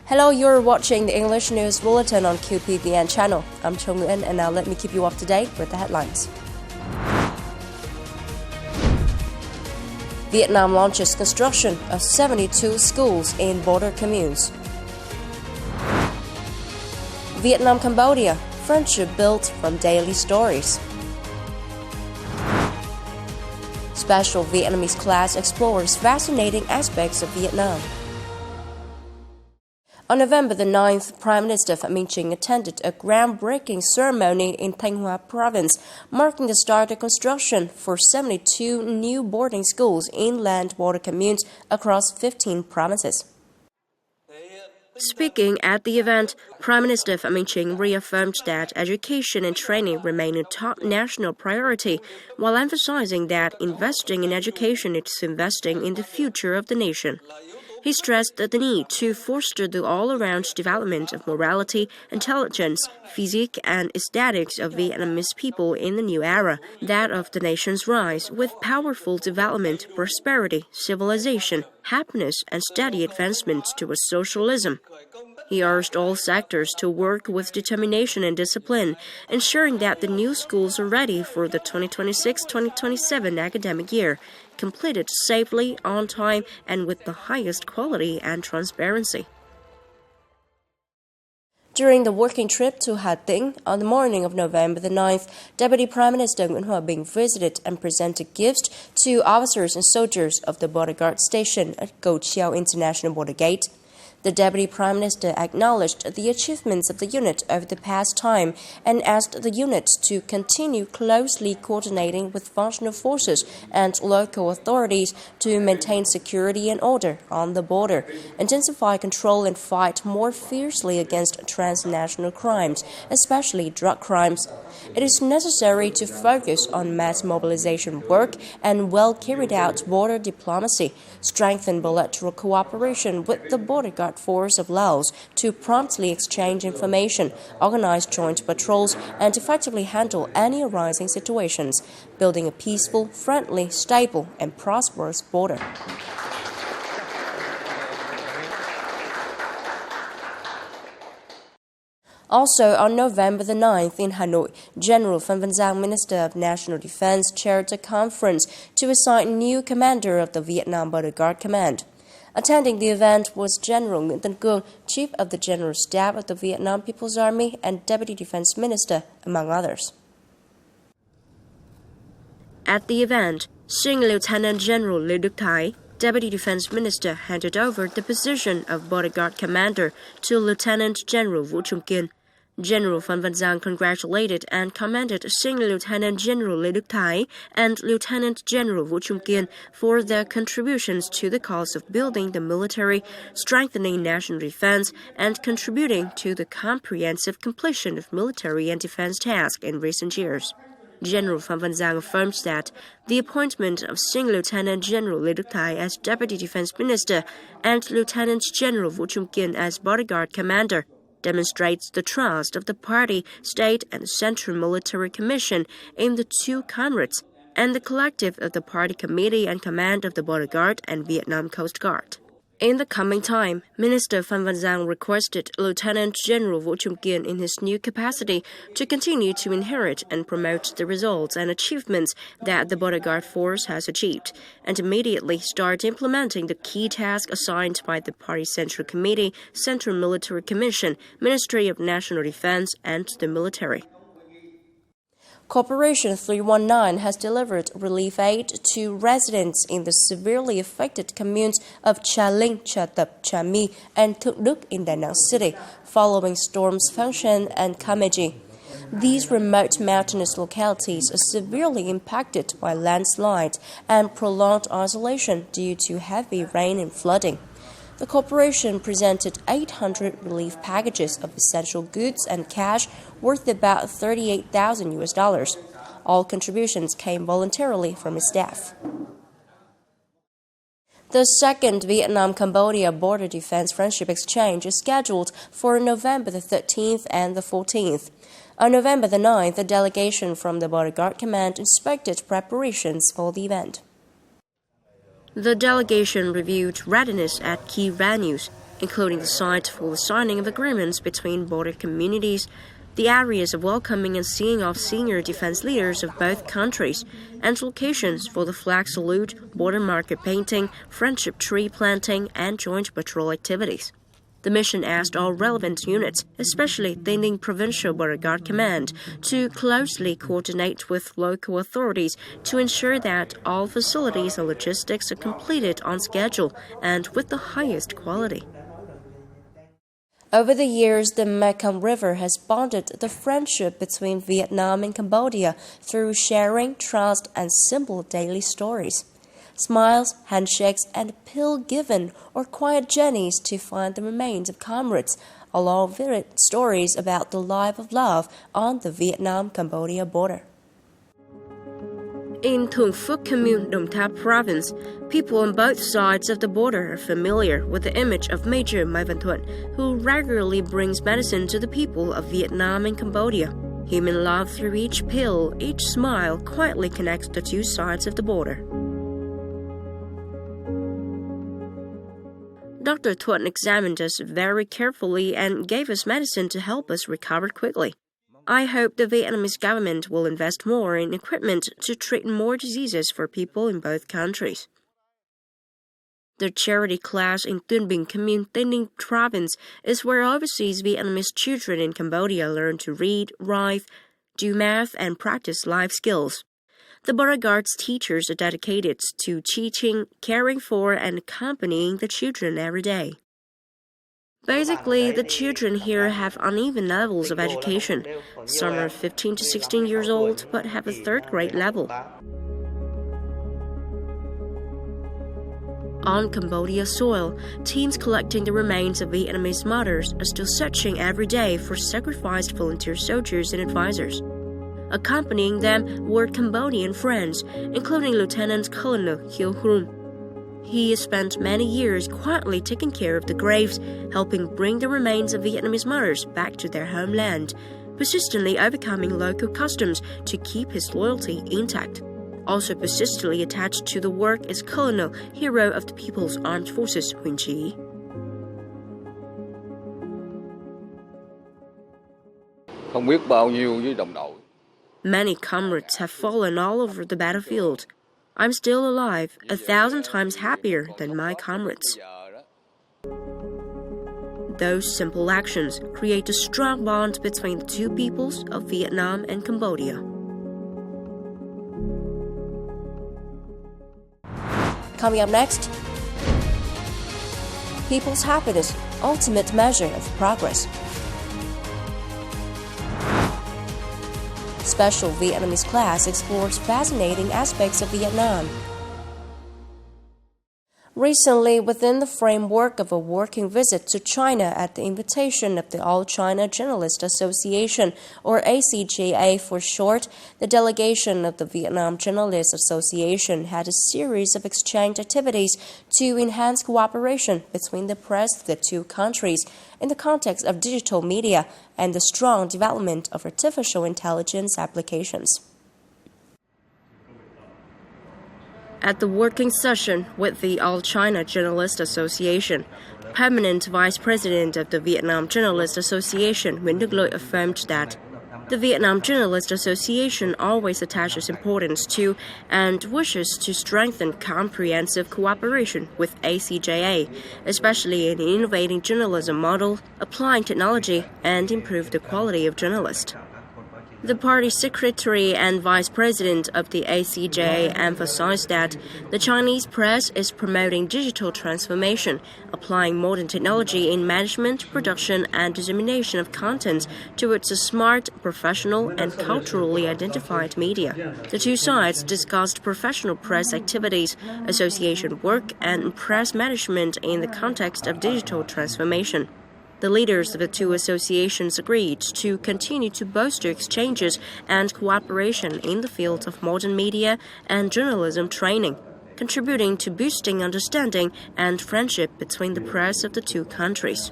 Hello, you're watching the English News Bulletin on QPVN channel. I'm Cho Nguyen, and now let me keep you up to date with the headlines. Vietnam launches construction of 72 schools in border communes. Vietnam-Cambodia, friendship built from daily stories. Special Vietnamese class explores fascinating aspects of Vietnam. On November the 9th, Prime Minister Phạm Minh Chính attended a groundbreaking ceremony in Thanh Hóa province, marking the start of construction for 72 new boarding schools in land border communes across 15 provinces. Speaking at the event, Prime Minister Phạm Minh Chính reaffirmed that education and training remain a top national priority, while emphasizing that investing in education is investing in the future of the nation. He stressed the need to foster the all-around development of morality, intelligence, physique, and aesthetics of Vietnamese people in the new era, that of the nation's rise, with powerful development, prosperity, civilization, happiness, and steady advancement towards socialism. He urged all sectors to work with determination and discipline, ensuring that the new schools are ready for the 2026-2027 academic year, completed safely, on time, and with the highest quality and transparency. During the working trip to Hà Tĩnh on the morning of November the 9th, Deputy Prime Minister Nguyễn Hòa Bình visited and presented gifts to officers and soldiers of the border guard station at Cầu Treo International Border Gate. The Deputy Prime Minister acknowledged the achievements of the unit over the past time and asked the unit to continue closely coordinating with functional forces and local authorities to maintain security and order on the border, intensify control and fight more fiercely against transnational crimes, especially drug crimes. It is necessary to focus on mass mobilization work and well-carried-out border diplomacy, strengthen bilateral cooperation with the border guard force of Laos to promptly exchange information, organize joint patrols, and effectively handle any arising situations, building a peaceful, friendly, stable, and prosperous border. Also, on November the 9th in Hanoi, General Phan Van Giang, Minister of National Defense, chaired a conference to assign new commander of the Vietnam Border Guard Command. Attending the event was General Nguyễn Tân Cương, Chief of the General Staff of the Vietnam People's Army and Deputy Defense Minister, among others. At the event, Senior Lieutenant General Lê Đức Thái, Deputy Defense Minister, handed over the position of Border Guard Commander to Lieutenant General Vũ Trung Kiên. General Phan Van Giang congratulated and commended Senior Lieutenant General Lê Đức Thái and Lieutenant General Vũ Trung Kiên for their contributions to the cause of building the military, strengthening national defense, and contributing to the comprehensive completion of military and defense tasks in recent years. General Phan Van Giang affirmed that the appointment of Senior Lieutenant General Lê Đức Thái as Deputy Defense Minister and Lieutenant General Vũ Trung Kiên as Bodyguard Commander demonstrates the trust of the party, state, and Central Military Commission in the two comrades and the collective of the party committee and command of the Border Guard and Vietnam Coast Guard. In the coming time, Minister Phan Van Giang requested Lieutenant General Vũ Trung Kiên in his new capacity to continue to inherit and promote the results and achievements that the Border Guard Force has achieved, and immediately start implementing the key tasks assigned by the Party Central Committee, Central Military Commission, Ministry of National Defense, and the military. Corporation 319 has delivered relief aid to residents in the severely affected communes of Trà Linh, Trà Tập, Trà My, and Thượng Đức in Da Nang City, following storms Phong Shen and Kamiji. These remote mountainous localities are severely impacted by landslides and prolonged isolation due to heavy rain and flooding. The corporation presented 800 relief packages of essential goods and cash worth about $38,000. All contributions came voluntarily from its staff. The second Vietnam-Cambodia Border Defense Friendship Exchange is scheduled for November the 13th and the 14th. On November the 9th, a delegation from the Border Guard Command inspected preparations for the event. The delegation reviewed readiness at key venues, including the sites for the signing of agreements between border communities, the areas of welcoming and seeing off senior defense leaders of both countries, and locations for the flag salute, border marker painting, friendship tree planting, and joint patrol activities. The mission asked all relevant units, especially the Ninh Provincial Border Guard Command, to closely coordinate with local authorities to ensure that all facilities and logistics are completed on schedule and with the highest quality. Over the years, the Mekong River has bonded the friendship between Vietnam and Cambodia through sharing, trust, and simple daily stories. Smiles, handshakes, and a pill given or quiet journeys to find the remains of comrades, along with stories about the life of love on the Vietnam-Cambodia border. In Thuận Phước Commune, Đồng Tháp Province, people on both sides of the border are familiar with the image of Major Mai Văn Thuận, who regularly brings medicine to the people of Vietnam and Cambodia. Human love through each pill, each smile quietly connects the two sides of the border. Dr. Thuận examined us very carefully and gave us medicine to help us recover quickly. I hope the Vietnamese government will invest more in equipment to treat more diseases for people in both countries. The charity class in Tuyên Bình Commune, Tây Ninh Province, is where overseas Vietnamese children in Cambodia learn to read, write, do math, and practice life skills. The border guards teachers are dedicated to teaching, caring for, and accompanying the children every day. Basically, the children here have uneven levels of education. Some are 15 to 16 years old, but have a third grade level. On Cambodia soil, teams collecting the remains of Vietnamese mothers are still searching every day for sacrificed volunteer soldiers and advisors. Accompanying them were Cambodian friends, including Lieutenant Colonel Hieu Hrum. He has spent many years quietly taking care of the graves, helping bring the remains of Vietnamese mothers back to their homeland, persistently overcoming local customs to keep his loyalty intact. Also persistently attached to the work is Colonel, hero of the People's Armed Forces, Huỳnh Chí. Không biết bao nhiêu với đồng đội. Many comrades have fallen all over the battlefield. I'm still alive, 1,000 times happier than my comrades. Those simple actions create a strong bond between the two peoples of Vietnam and Cambodia. Coming up next, people's happiness, ultimate measure of progress. Special Vietnamese class explores fascinating aspects of Vietnam. Recently, within the framework of a working visit to China at the invitation of the All China Journalist Association, or ACJA for short, the delegation of the Vietnam Journalist Association had a series of exchange activities to enhance cooperation between the press of the two countries in the context of digital media and the strong development of artificial intelligence applications. At the working session with the All China Journalist Association, Permanent Vice President of the Vietnam Journalist Association, Nguyễn Đức Lợi, affirmed that the Vietnam Journalist Association always attaches importance to and wishes to strengthen comprehensive cooperation with ACJA, especially in innovating journalism model, applying technology, and improve the quality of journalists. The party secretary and vice president of the ACJA emphasized that the Chinese press is promoting digital transformation, applying modern technology in management, production, and dissemination of content towards a smart, professional, and culturally identified media. The two sides discussed professional press activities, association work, and press management in the context of digital transformation. The leaders of the two associations agreed to continue to bolster exchanges and cooperation in the field of modern media and journalism training, contributing to boosting understanding and friendship between the press of the two countries.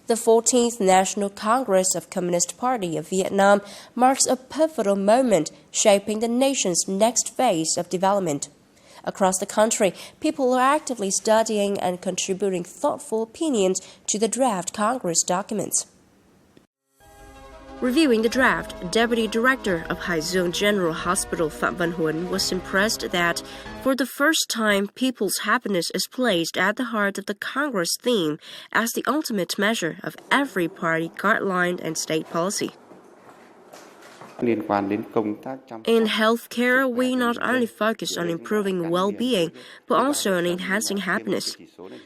The 14th National Congress of Communist Party of Vietnam marks a pivotal moment shaping the nation's next phase of development. Across the country, people are actively studying and contributing thoughtful opinions to the draft Congress documents. Reviewing the draft, Deputy Director of Haizhou General Hospital Phạm Văn Huấn was impressed that, for the first time, people's happiness is placed at the heart of the Congress theme as the ultimate measure of every party guideline and state policy. In healthcare, we not only focus on improving well-being, but also on enhancing happiness.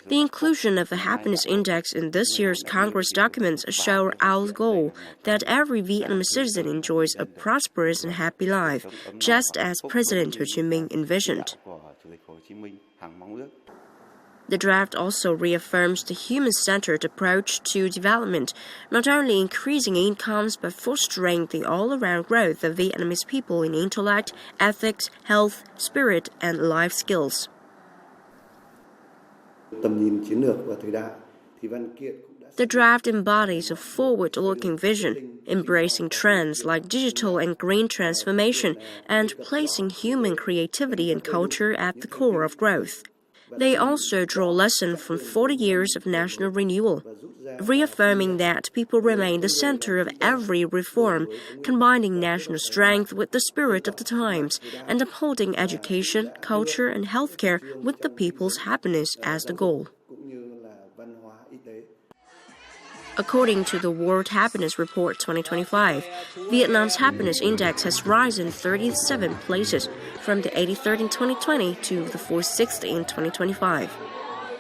The inclusion of a happiness index in this year's Congress documents shows our goal that every Vietnamese citizen enjoys a prosperous and happy life, just as President Ho Chi Minh envisioned. The draft also reaffirms the human-centered approach to development, not only increasing incomes but fostering the all-around growth of Vietnamese people in intellect, ethics, health, spirit, and life skills. The draft embodies a forward-looking vision, embracing trends like digital and green transformation and placing human creativity and culture at the core of growth. They also draw lessons from 40 years of national renewal, reaffirming that people remain the center of every reform, combining national strength with the spirit of the times, and upholding education, culture, and healthcare with the people's happiness as the goal. According to the World Happiness Report 2025, Vietnam's happiness index has risen 37 places, from the 83rd in 2020 to the 46th in 2025.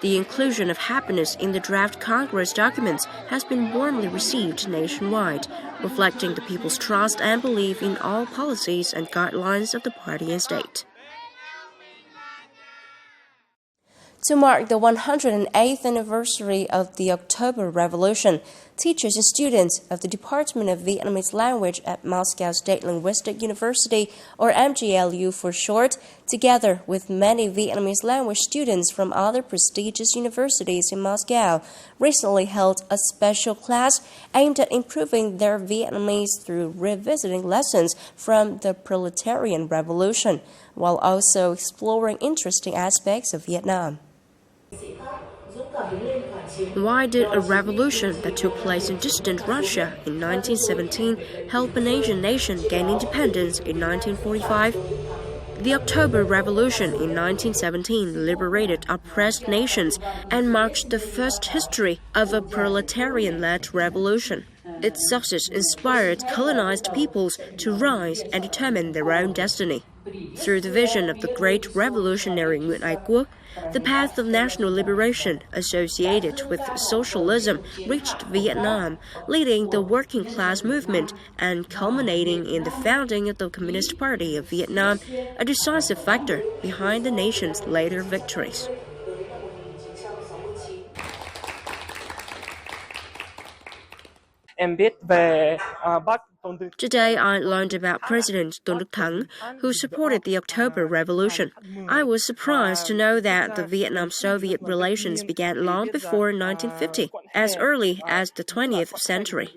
The inclusion of happiness in the draft Congress documents has been warmly received nationwide, reflecting the people's trust and belief in all policies and guidelines of the party and state. To mark the 108th anniversary of the October Revolution, teachers and students of the Department of Vietnamese Language at Moscow State Linguistic University, or MGLU for short, together with many Vietnamese language students from other prestigious universities in Moscow, recently held a special class aimed at improving their Vietnamese through revisiting lessons from the Proletarian Revolution, while also exploring interesting aspects of Vietnam. Why did a revolution that took place in distant Russia in 1917 help an Asian nation gain independence in 1945? The October Revolution in 1917 liberated oppressed nations and marked the first history of a proletarian-led revolution. Its success inspired colonized peoples to rise and determine their own destiny. Through the vision of the great revolutionary Nguyễn Ái Quốc, the path of national liberation associated with socialism reached Vietnam, leading the working class movement and culminating in the founding of the Communist Party of Vietnam, a decisive factor behind the nation's later victories. Today, I learned about President Tôn Đức Thắng, who supported the October Revolution. I was surprised to know that the Vietnam-Soviet relations began long before 1950, as early as the 20th century.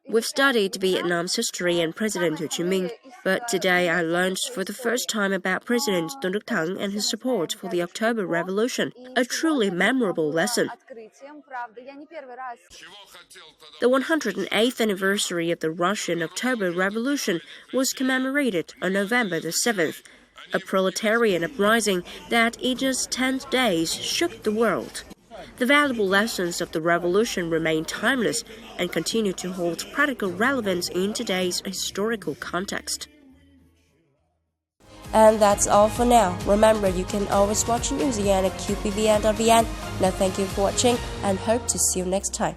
We've studied Vietnam's history and President Ho Chi Minh, but today I learned for the first time about President Tôn Đức Thắng and his support for the October Revolution, a truly memorable lesson. The 108th anniversary of the Russian October Revolution was commemorated on November the 7th, a proletarian uprising that in just 10 days shook the world. The valuable lessons of the revolution remain timeless and continue to hold practical relevance in today's historical context. And that's all for now. Remember, you can always watch news again at qpvn.vn. Now, thank you for watching and hope to see you next time.